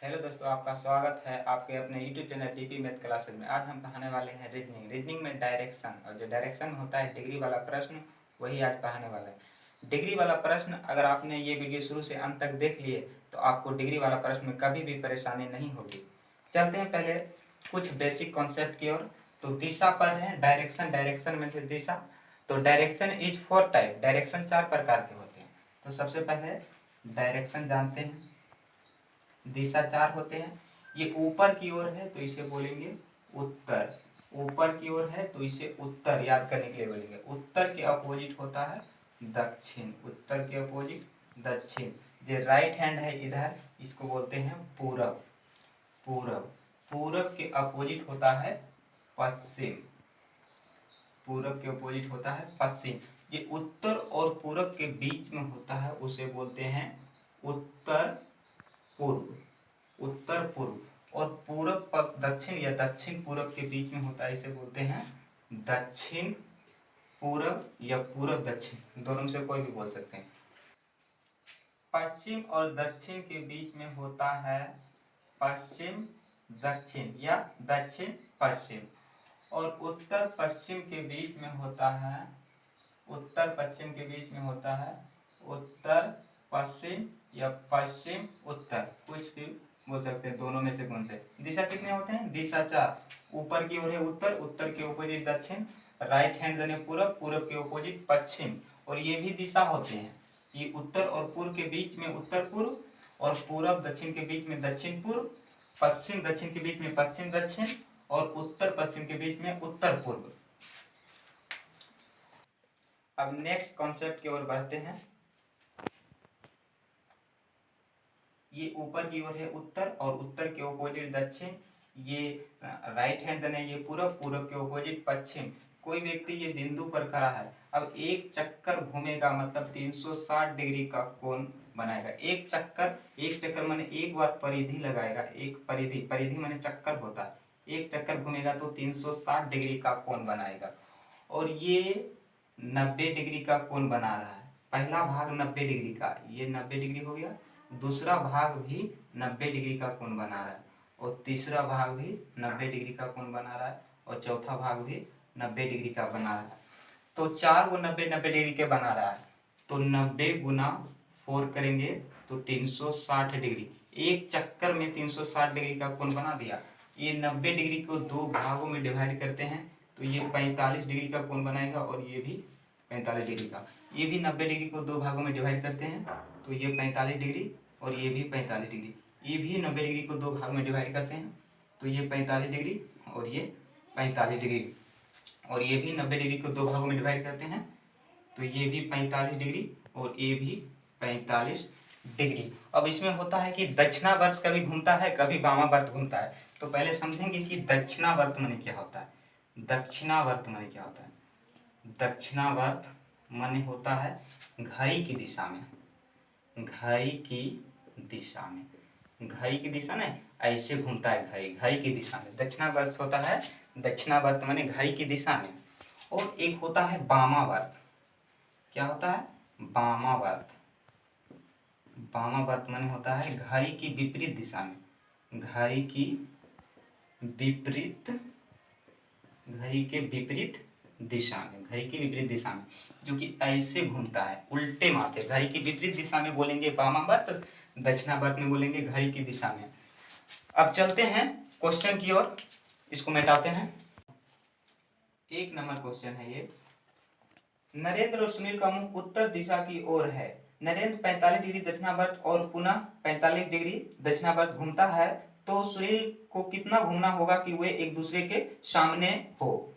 Hello दोस्तों, आपका स्वागत है आपके अपने YouTube channel TP math classes में। आज हम पढ़ाने वाले हैं रीजनिंग में डायरेक्शन, और जो डायरेक्शन में होता है डिग्री वाला प्रश्न, वही आज पढ़ाने वाला है। डिग्री वाला प्रश्न अगर आपने ये वीडियो शुरू से अंत तक देख लिए तो आपको डिग्री वाला प्रश्न में कभी भी परेशानी नहीं होगी। चलते हैं पहले कुछ बेसिक कॉन्सेप्ट की ओर। तो दिशा पर है डायरेक्शन, डायरेक्शन में से दिशा। तो डायरेक्शन इज 4 टाइप, डायरेक्शन 4 प्रकार के होते हैं। तो सबसे पहले डायरेक्शन जानते हैं, दिशा 4 होते हैं। ये ऊपर की ओर है तो इसे बोलेंगे उत्तर, ऊपर की ओर है तो इसे उत्तर याद करने के लिए बोलेंगे। उत्तर के अपोजिट होता है दक्षिण, उत्तर के अपोजिट दक्षिण। जो राइट हैंड है इधर, इसको बोलते हैं पूरब, पूरब। पूरब के अपोजिट होता है पश्चिम, पूरब के अपोजिट होता है पश्चिम। ये उत्तर और पूरब के बीच में होता है, उसे बोलते हैं उत्तर पूर्व, उत्तर पूर्व। और पूरब दक्षिण या दक्षिण पूरब के बीच में होता है, इसे बोलते हैं दक्षिण पूरब या पूरब दक्षिण, दोनों में से कोई भी बोल सकते हैं। पश्चिम और दक्षिण के बीच में होता है पश्चिम दक्षिण या दक्षिण पश्चिम। और उत्तर पश्चिम के बीच में होता है, उत्तर पश्चिम के बीच में होता है उत्तर पश्चिम या पश्चिम उत्तर, कुछ भी बोल सकते हैं, दोनों में से कौन से। दिशा कितने होते हैं? दिशा 4। ऊपर की ओर है उत्तर, उत्तर के अपोजिट दक्षिण, राइट हैंड यानी पूरब, पूरब के अपोजिट पश्चिम। और ये भी दिशा होते हैं, ये उत्तर और पूर्व के बीच में उत्तर पूर्व, और पूरब दक्षिण के बीच में दक्षिण पूर्व, पश्चिम दक्षिण के बीच में पश्चिम दक्षिण, और उत्तर पश्चिम के बीच में उत्तर पूर्व। अब नेक्स्ट कॉन्सेप्ट की ओर बढ़ते हैं। ये ऊपर की ओर है उत्तर, और उत्तर के अपोजिट दक्षिण। ये राइट हैंड है, ये पूरब, पूरब के अपोजिट पश्चिम। कोई व्यक्ति ये बिंदु पर खड़ा है, अब एक चक्कर घूमेगा, मतलब 360 डिग्री का कोण बनाएगा। एक चक्कर माने एक बार परिधि लगाएगा, एक परिधि, परिधि माने चक्कर होता है। एक चक्कर घूमेगा तो 360 डिग्री का कोण बनाएगा। और ये 90 डिग्री का कोण बना रहा है। पहला भाग 90 डिग्री का, ये 90 डिग्री हो गया। दूसरा भाग भी 90 डिग्री का कोण बना रहा है, और तीसरा भाग भी 90 डिग्री का कोण बना रहा है, और चौथा भाग भी 90 डिग्री का बना रहा है। तो चार वो 90 डिग्री के बना रहा है। तो 90 गुना 4 करेंगे तो 360 डिग्री। एक चक्कर में 360 डिग्री का कोण बना दिया। ये 90 डिग्री को दो भागों में डिवाइड करते हैं तो ये 45 डिग्री का कोण बनाएगा, और ये भी 45 डिग्री का। ये भी 90 डिग्री को दो भागों में डिवाइड करते हैं तो ये 45 डिग्री, और ये भी 45 डिग्री। ये भी 90 डिग्री को दो भाग में डिवाइड करते हैं तो ये 45 डिग्री और ये 45 डिग्री। और ये भी 90 डिग्री को दो भागों में डिवाइड करते हैं तो ये भी 45 डिग्री और ये भी 45 डिग्री। अब इसमें होता है कि दक्षिणावर्त कभी घूमता है, कभी वामावर्त घूमता है। तो पहले समझेंगे कि दक्षिणावर्त माने क्या होता है। दक्षिणावर्त माने क्या होता है? दक्षिणावर्त माने होता है घड़ी की दिशा में, घड़ी की दिशा में, घड़ी की दिशा में ऐसे घूमता है, घड़ी, घड़ी की दिशा में दक्षिणावर्त होता है। दक्षिणावर्त माने घड़ी की दिशा में। और एक होता है वामावर्त। क्या होता है? वामावर्त। वामावर्त माने होता है घड़ी की विपरीत दिशा में, घड़ी की विपरीत, घड़ी के विपरीत दिशा में, घड़ी की विपरीत दिशा में, जो कि ऐसे घूमता है उल्टे माथे। घड़ी की विपरीत दिशा में बोलेंगे वामावर्त, दक्षिणावर्त में बोलेंगे घड़ी की दिशा में। अब चलते हैं क्वेश्चन की ओर, इसको मिटाते हैं। 1 नंबर क्वेश्चन है ये। नरेंद्र और सुनील का मुंह उत्तर दिशा की ओर है। नरेंद्र 45 डिग्री दक्षिणावर्त और पुनः 45 डिग्री दक्षिणावर्त घूमता है, तो सुनील को कितना घूमना होगा कि वे एक दूसरे के सामने हो?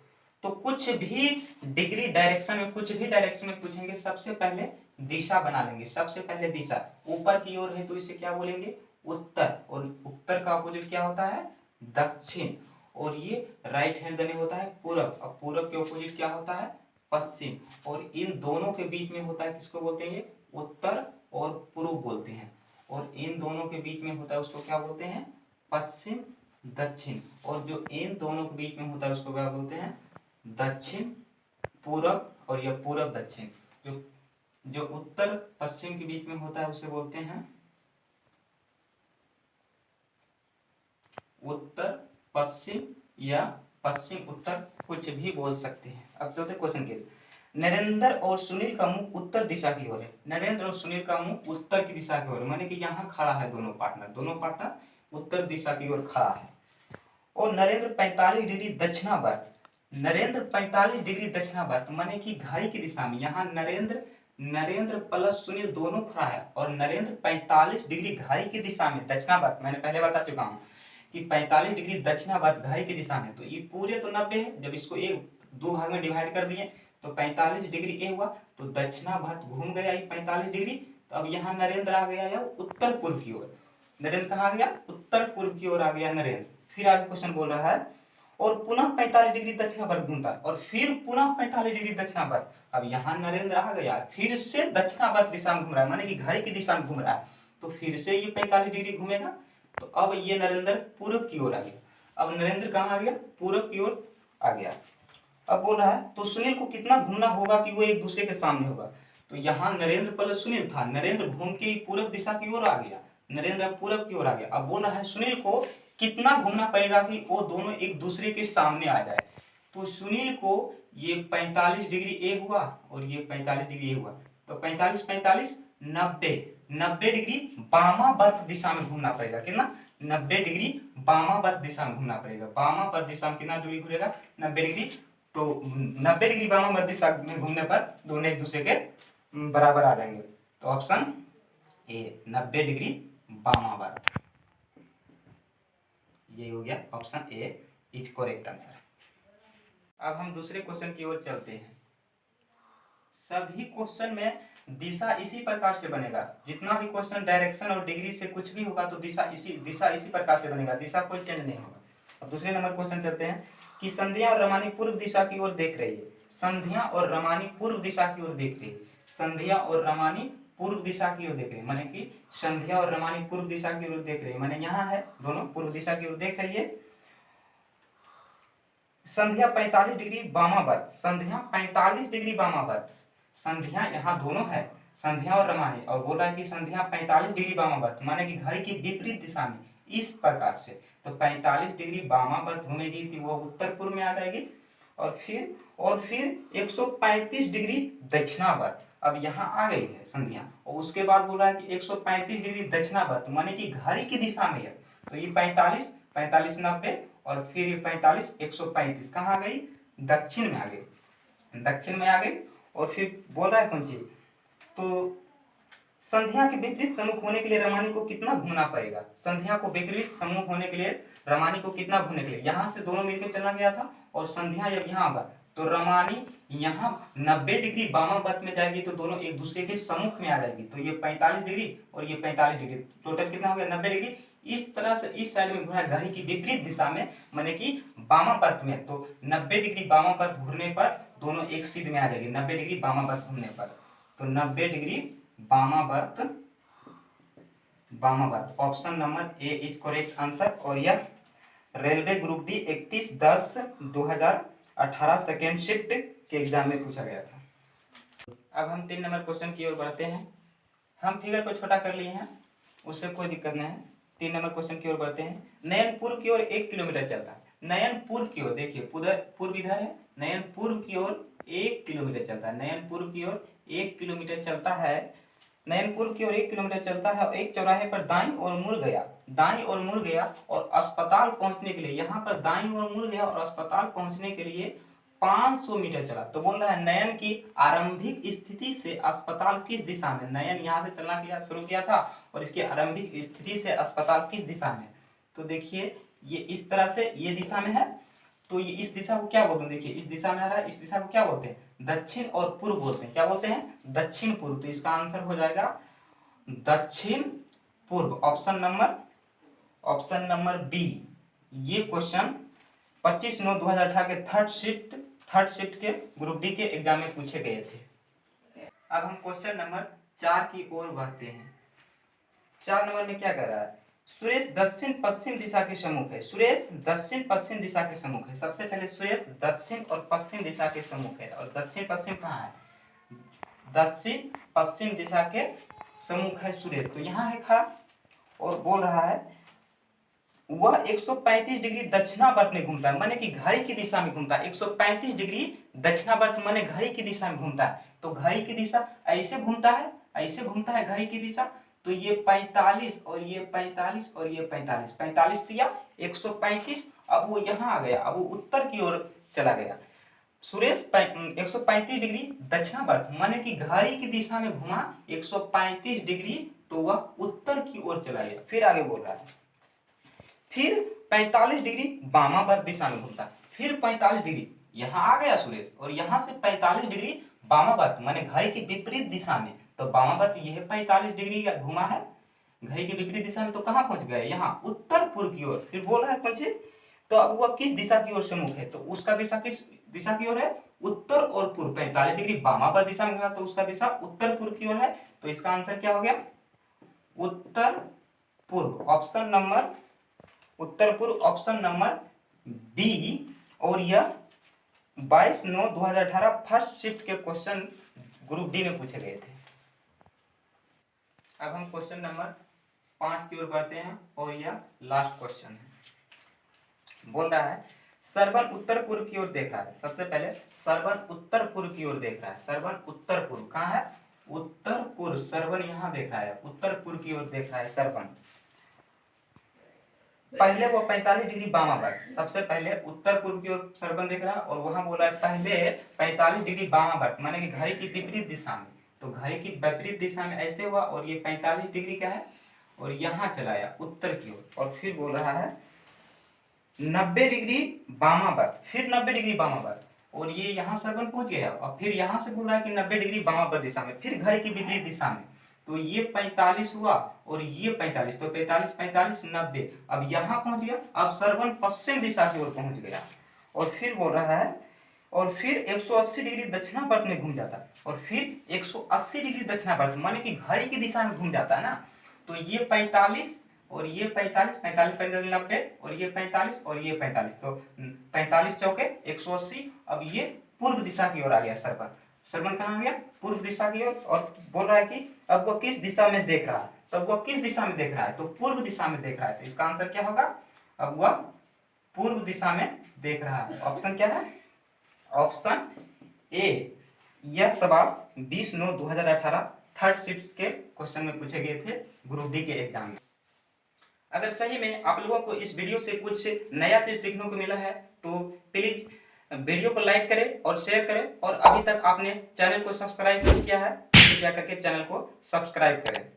तो कुछ भी डिग्री डायरेक्शन में, कुछ भी डायरेक्शन में पूछेंगे, सबसे पहले दिशा बना लेंगे। सबसे पहले दिशा ऊपर की ओर है तो इसे क्या बोलेंगे? उत्तर। और उत्तर का अपोजिट क्या होता है? दक्षिण। और ये राइट हैंड में होता है पूरब। अब पूरब के अपोजिट क्या होता है? पश्चिम। और इन दोनों के बीच में होता है, किसको बोलते हैं? उत्तर और पूर्व बोलते हैं। और इन दोनों के बीच में होता है, उसको क्या बोलते हैं? पश्चिम दक्षिण। और जो इन दोनों के बीच में होता है उसको क्या बोलते हैं? दक्षिण पूरब और यह पूरब दक्षिण। जो जो उत्तर पश्चिम के बीच में होता है उसे बोलते हैं उत्तर पश्चिम या पश्चिम उत्तर कुछ भी बोल सकते हैं। अब चलते क्वेश्चन के, नरेंद्र और सुनील का मुंह उत्तर दिशा की ओर है। नरेंद्र और सुनील का मुंह उत्तर की दिशा की ओर है, माने कि यहाँ खड़ा है दोनों पार्टनर उत्तर दिशा की ओर खड़ा है। और नरेंद्र 45 डिग्री दक्षिणावर्त, नरेंद्र 45 डिग्री दक्षिणावर्त माने कि घड़ी की दिशा में, यहाँ नरेंद्र प्लस सुनील दोनों खड़ा है और नरेंद्र 45 डिग्री घड़ी की दिशा में दक्षिणावर्त, मैंने पहले बता चुका हूँ कि 45 डिग्री दक्षिणावर्त घड़ी की दिशा में, तो ये पूरे तो 90 है, जब इसको एक दो भाग में डिवाइड कर दिए तो 45 डिग्री ए हुआ, तो दक्षिणावर्त घूम गया ये 45 डिग्री। तो अब यहाँ नरेंद्र आ गया या उत्तर पूर्व की ओर, नरेंद्र कहाँ आ गया, उत्तर पूर्व की ओर आ गया नरेंद्र। फिर आगे क्वेश्चन बोल रहा है और पुनः 45 डिग्री दक्षिणावर्त घूमता है और फिर पुनः 45 डिग्री दक्षिणावर्त। अब यहाँ नरेंद्र आ गया, फिर से दक्षिणावर्त दिशा में घूम रहा है, माने कि घड़ी की दिशा में घूम रहा है, तो फिर से ये 45 डिग्री घूमेगा। तो अब ये नरेंद्र पूर्व की ओर आ गया। अब नरेंद्र कहाँ आ गया, पूर्व की ओर आ गया। अब बोल रहा है तो सुनील को कितना घूमना होगा कि वो एक दूसरे के सामने होगा। तो यहाँ नरेंद्र प्लस सुनील था, नरेंद्र घूम के पूर्व दिशा की ओर आ गया, नरेंद्र पूर्व की ओर आ गया। अब बोल रहा है सुनील को कितना घूमना पड़ेगा कि वो दोनों एक दूसरे के सामने आ जाए। तो सुनील को ये 45 डिग्री ए हुआ और ये 45 डिग्री ए हुआ, तो 45 45 90 डिग्री वामावर्त दिशा में घूमना पड़ेगा। कितना, 90 डिग्री वामावर्त दिशा में घूमना पड़ेगा। वामावर्त दिशा में कितना दूरी घूमेगा, 90 डिग्री। तो 90 डिग्री वामावर्त दिशा में घूमने पर दोनों एक दूसरे के बराबर आ जाएंगे। तो ऑप्शन ए 90 डिग्री वामावर्त, ये हो गया option A is correct answer. अब हम दूसरे क्वेश्चन की ओर चलते हैं। सभी क्वेश्चन में दिशा इसी प्रकार से बनेगा, जितना भी क्वेश्चन डायरेक्शन और डिग्री से कुछ भी होगा तो दिशा इसी प्रकार से बनेगा, दिशा कोई चेंज नहीं होगा। अब दूसरे नंबर क्वेश्चन चलते हैं कि संध्या और रमानी पूर्व दिशा की ओर देख रही है। संध्या और रमानी पूर्व दिशा की ओर देख रही है, संध्या और रमानी पूर्व दिशा की ओर देख रही है, माने कि संध्या और रमानी पूर्व दिशा की ओर देख रही है, माने यहाँ है दोनों पूर्व दिशा की ओर देख रही है। संध्या 45 डिग्री वामावर्त, संध्या 45 डिग्री वामावर्त, संध्या यहाँ दोनों है, संध्या और रमानी, और बोल रहा है कि संध्या 45 डिग्री वामावर्त माने कि घड़ी की विपरीत दिशा में इस प्रकार से। तो 45 डिग्री वामावर्त घूमेगी तो वो उत्तर पूर्व में आ जाएगी और फिर 135 डिग्री दक्षिणावर्त। अब यहाँ आ गई है संध्या और उसके बाद बोल रहा है कि 135 डिग्री दक्षिणावर्त माने कि घड़ी की दिशा में है। तो ये 45 45 90 और फिर ये 45 135 कहाँ आ गई, दक्षिण में आ गई, दक्षिण में आ गई। और फिर बोल रहा है कौन चीज, तो संध्या के विपरीत सम्मुख होने के लिए रमानी को कितना घूमना पड़ेगा। संध्या को विपरीत सम्मुख होने के लिए रमानी को कितना घूमने के लिए, यहाँ से दोनों मिलकर चला गया था और संध्या जब यहाँ होगा तो रमानी यहाँ 90 डिग्री वामावर्त में जाएगी तो दोनों एक दूसरे के सम्मुख में आ जाएगी। तो ये 45 डिग्री और ये 45 डिग्री, टोटल कितना हो गया 90 डिग्री। इस तरह से इस साइड में घूमना घड़ी की विपरीत दिशा में, माने कि वामावर्त में। तो 90 डिग्री वामावर्त घूमने पर दोनों एक सीध में आ जाएगी, 90 डिग्री वामावर्त घूमने पर। तो 90 डिग्री वामावर्त, option number A is correct answer. और यह railway group D 31/10/2018 second shift के एग्जाम में पूछा गया था। अब हम 3 नंबर क्वेश्चन की ओर बढ़ते हैं। हम फिगर को छोटा कर लिए हैं, उससे कोई दिक्कत नहीं है। 3 नंबर क्वेश्चन की ओर बढ़ते हैं। नयन पूर्व की ओर 1 किलोमीटर चलता है। नयन पूर्व की ओर, देखिए पूर्व इधर है, नयन पूर्व की ओर 1 किलोमीटर चलता है, नयन पूर्व की ओर 1 किलोमीटर चलता है, नयन पूर्व की ओर 1 किलोमीटर चलता है और एक चौराहे पर दाईं ओर मुड़ गया, दाईं ओर मुड़ गया और अस्पताल पहुंचने के लिए, यहाँ पर दाईं ओर मुड़ गया और अस्पताल पहुंचने के लिए 500 मीटर चला। तो बोल रहा है नयन की आरंभिक स्थिति से अस्पताल किस दिशा में, नयन यहाँ से चलना शुरू किया था और इसकी आरंभिक स्थिति से अस्पताल किस दिशा में। तो देखिए ये इस तरह से ये दिशा में है, तो ये इस दिशा को क्या बोलते हैं, देखिए इस दिशा में आ रहा है, इस दिशा को क्या बोलते हैं, दक्षिण और पूर्व बोलते हैं। क्या बोलते हैं, दक्षिण पूर्व। तो इसका आंसर हो जाएगा दक्षिण पूर्व, ऑप्शन नंबर बी। ये क्वेश्चन 25/9/2018 के थर्ड शिफ्ट के ग्रुप डी के एग्जाम में पूछे गए थे। अब हम क्वेश्चन नंबर 4 की ओर बढ़ते हैं। 4 नंबर में क्या कह रहा है, सुरेश दक्षिण पश्चिम दिशा के सम्मुख है, सुरेश दक्षिण पश्चिम दिशा के सम्मुख है। सबसे पहले सुरेश दक्षिण और पश्चिम दिशा के सम्मुख है, और दक्षिण पश्चिम कहाँ है, दक्षिण पश्चिम दिशा के सम्मुख है सुरेश। तो यहाँ है खड़ा और बोल रहा है वह 135 डिग्री दक्षिणावर्त में घूमता है, माने कि घड़ी की दिशा में घूमता है। 135 डिग्री दक्षिणावर्त माने घड़ी की दिशा में घूमता है। तो घड़ी की दिशा ऐसे घूमता है, ऐसे घूमता है घड़ी की दिशा। तो ये 45 और ये 45 और ये 45, 45 दिया 135। अब वो यहाँ आ गया, अब वो उत्तर की ओर चला गया। सुरेश 135 डिग्री दक्षिणावर्त माने कि घड़ी की दिशा में घुमा 135 डिग्री, तो वह उत्तर की ओर चला गया। फिर आगे बोल रहा है, फिर 45 डिग्री वामावर्त दिशा में घूमता, फिर 45 डिग्री यहाँ आ गया सुरेश, और यहाँ से 45 डिग्री वामावर्त माने घड़ी की विपरीत दिशा में। तो वामावर्त यह 45 डिग्री घुमा है घड़ी की विपरीत दिशा में, तो कहाँ पहुंच गए, यहाँ उत्तर पूर्व की ओर। फिर बोल रहा है पहुंचे, तो अब वह किस दिशा की ओर से मुख है, तो उसका दिशा किस दिशा की ओर है, उत्तर और पूर्व। 45 डिग्री वामावर्त दिशा में घुमा, तो उसका दिशा उत्तर पूर्व की ओर है। तो इसका आंसर क्या हो गया, उत्तर पूर्व। ऑप्शन नंबर उत्तर पूर्व, ऑप्शन नंबर बी। और यह 22/9/2018 फर्स्ट शिफ्ट के क्वेश्चन ग्रुप डी में पूछे गए थे। अब हम क्वेश्चन नंबर 5 की ओर बढ़ते हैं, और यह लास्ट क्वेश्चन है। बोल रहा है सरवन उत्तर पूर्व की ओर देख रहा है। सबसे पहले सरवन उत्तर पूर्व की ओर देख रहा है। सरवन उत्तर पूर्व कहाँ है, उत्तर पूर्व। सरवन यहाँ देख रहा है, उत्तर पूर्व की ओर देख रहा है सरवन। पहले वो 45 डिग्री वामावर्त, सबसे पहले उत्तर पूर्व की ओर सरवन देख रहा है, और वहां बोला है पहले 45 डिग्री वामावर्त माने कि घड़ी की विपरीत दिशा में। तो घड़ी की विपरीत दिशा में ऐसे हुआ, और ये 45 डिग्री का है, और यहाँ चलाया उत्तर की ओर। और फिर बोल रहा है 90 डिग्री वामावर्त, फिर 90 डिग्री वामावर्त, और ये यहाँ सरवन पहुंच गया। और फिर यहाँ से बोल रहा है कि 90 डिग्री वामावर्त दिशा में, फिर घड़ी की विपरीत दिशा में। तो ये 45 हुआ, और ये 45, तो 45 45 90। अब यहाँ पहुंच गया, अब सरवन पश्चिम दिशा की ओर पहुंच गया। और फिर बोल रहा है, और फिर 180 डिग्री दक्षिणावर्त में घूम जाता है, और फिर 180 डिग्री दक्षिणावर्त माने कि घड़ी की दिशा में घूम जाता है ना। तो ये 45 और ये 45, 45 45 90, और ये 45 और ये 45, तो 45 चौके 180। अब ये पूर्व दिशा की ओर आ गया सरवन। सरवन कहाँ आ गया, पूर्व दिशा की ओर। और बोल रहा है कि अब वो किस दिशा में देख रहा है, तब वो किस दिशा में देख रहा है, तो पूर्व दिशा में देख रहा है। तो इसका आंसर क्या होगा, अब वह पूर्व दिशा में देख रहा है। ऑप्शन क्या है, ऑप्शन ए। यह सवाल 20/9/2018 थर्ड शिफ्ट के क्वेश्चन में पूछे गए थे ग्रुप डी के एग्जाम में। अगर सही में आप लोगों को इस वीडियो से कुछ नया चीज सीखने को मिला है, तो प्लीज वीडियो को लाइक करें और शेयर करें, और अभी तक आपने चैनल को सब्सक्राइब नहीं किया है, कृपया करके चैनल को सब्सक्राइब करें।